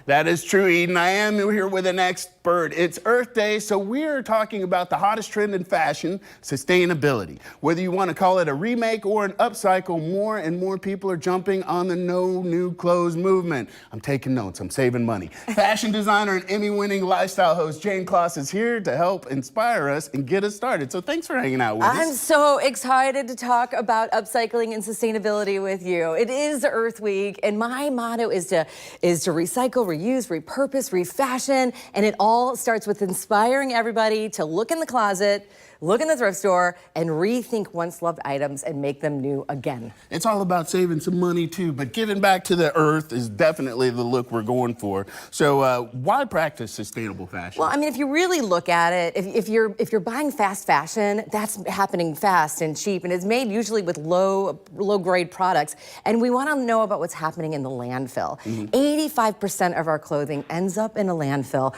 That is true, Eden. I am here with an expert. It's Earth Day, so we're talking about the hottest trend in fashion, sustainability. Whether you want to call it a remake or an upcycle, more and more people are jumping on the no new clothes movement. I'm taking notes. I'm saving money. Fashion designer and Emmy-winning lifestyle host Jane Kloss is here to help inspire us and get us started. So thanks for hanging out with us. I'm so excited to talk about upcycling and sustainability with you. It is Earth Week, and my motto is to recycle, reuse, repurpose, refashion, and it all starts with inspiring everybody to look in the closet, look in the thrift store, and rethink once loved items and make them new again. It's all about saving some money too, but giving back to the earth is definitely the look we're going for. So why practice sustainable fashion? Well, I mean, if you really look at it, if you're buying fast fashion, that's happening fast and cheap, and it's made usually with low grade products. And we want to know about what's happening in the landfill. 85% of our clothing ends up in a landfill.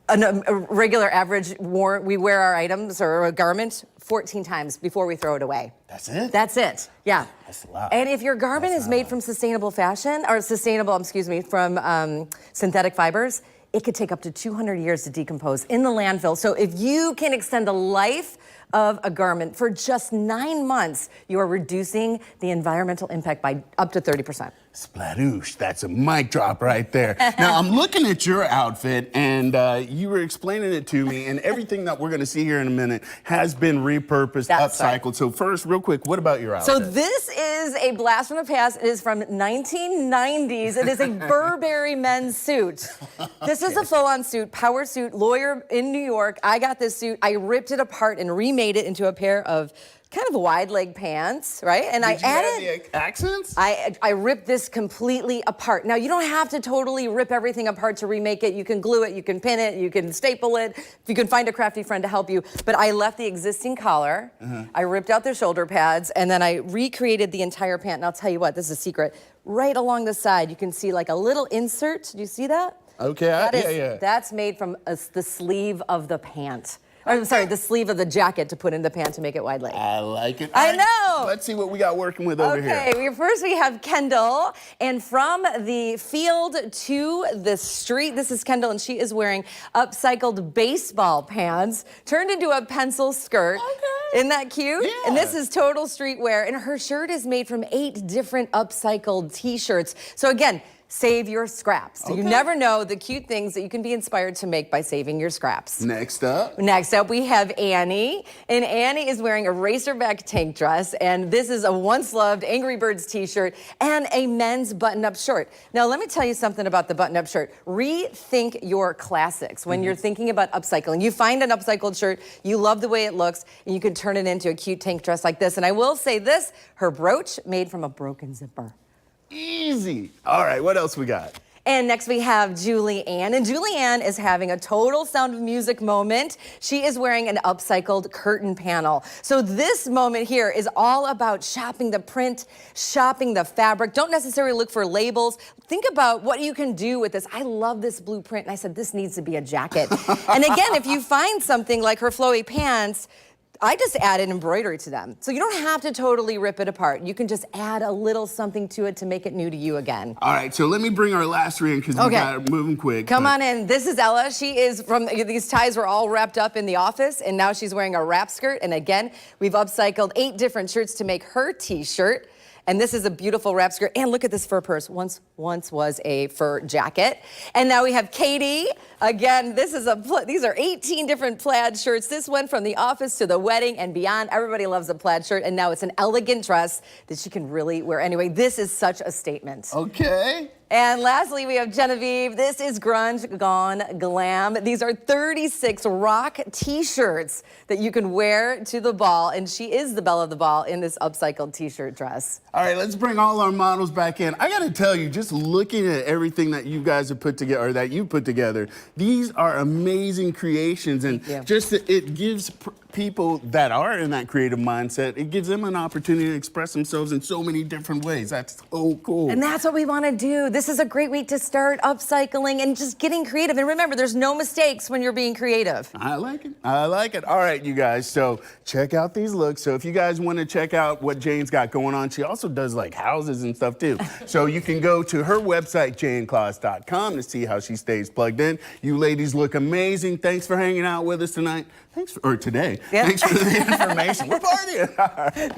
A regular average, we wear our items or a garment 14 times before we throw it away. That's it? That's it, yeah. That's a lot. And if your garment is made from sustainable fashion, or from synthetic fibers, it could take up to 200 years to decompose in the landfill. So if you can extend the life of a garment for just 9 months, you are reducing the environmental impact by up to 30%. Spladoosh, that's a mic drop right there. Now, I'm looking at your outfit, and you were explaining it to me, and everything that we're gonna see here in a minute has been repurposed, That's upcycled. right. So first, real quick, what about your outfit? So this is a blast from the past. It is from 1990s. It is a Burberry men's suit. This is a full-on suit, power suit, lawyer in New York. I got this suit. I ripped it apart and remade it into a pair of kind of wide leg pants, right? And Did you add the accents? I ripped this completely apart. Now, you don't have to totally rip everything apart to remake it. You can glue it, you can pin it, you can staple it, you can find a crafty friend to help you. But I left the existing collar, I ripped out the shoulder pads, and then I recreated the entire pant. And I'll tell you what, this is a secret. Right along the side, you can see like a little insert. Do you see that? Okay, yeah. That's made from the sleeve of the pant. I'm sorry, the sleeve of the jacket to put in the pant to make it wide leg. I like it. I know. Let's see what we got working with over here. Okay, first we have Kendall, and from the field to the street, this is Kendall, and she is wearing upcycled baseball pants turned into a pencil skirt. Okay. Isn't that cute? Yeah. And this is total streetwear, and her shirt is made from 8 different upcycled t-shirts. So again, save your scraps. So you never know the cute things that you can be inspired to make by saving your scraps. Next up, we have Annie, and Annie is wearing a racerback tank dress, and this is a once-loved Angry Birds t-shirt and a men's button-up shirt. Now, let me tell you something about the button-up shirt. Rethink your classics when you're thinking about upcycling. You find an upcycled shirt, you love the way it looks, and you can turn it into a cute tank dress like this. And I will say this, her brooch made from a broken zipper. easy. All right, what else we got? And next we have Julianne, and Julianne is having a total Sound of Music moment. She is wearing an upcycled curtain panel. So this moment here is all about shopping the print, shopping the fabric. Don't necessarily look for labels. Think about what you can do with this. I love this blueprint, and I said this needs to be a jacket. And again, if you find something like her flowy pants, I just added embroidery to them. So you don't have to totally rip it apart. You can just add a little something to it to make it new to you again. All right, so let me bring our last three in because we got to move them quick. Come on in. This is Ella. She is from, these ties were all wrapped up in the office, and now she's wearing a wrap skirt. And again, we've upcycled 8 different shirts to make her t-shirt. And this is a beautiful wrap skirt. And look at this fur purse. Once was a fur jacket. And now we have Katie. Again, these are 18 different plaid shirts. This went from the office to the wedding and beyond. Everybody loves a plaid shirt. And now it's an elegant dress that she can really wear anyway. This is such a statement. Okay. And lastly, we have Genevieve. This is Grunge Gone Glam. These are 36 rock t-shirts that you can wear to the ball, and she is the belle of the ball in this upcycled t-shirt dress. All right, let's bring all our models back in. I gotta tell you, just looking at everything that you guys have put together, or that you put together, these are amazing creations, and just it gives people that are in that creative mindset, it gives them an opportunity to express themselves in so many different ways. That's so cool. And that's what we want to do. This is a great week to start upcycling and just getting creative. And remember, there's no mistakes when you're being creative. I like it. I like it. All right, you guys. So check out these looks. So if you guys want to check out what Jane's got going on, she also does like houses and stuff too. So you can go to her website, janeclaus.com, to see how she stays plugged in. You ladies look amazing. Thanks for hanging out with us tonight. Or today. Yeah. Thanks for the information. We're partying.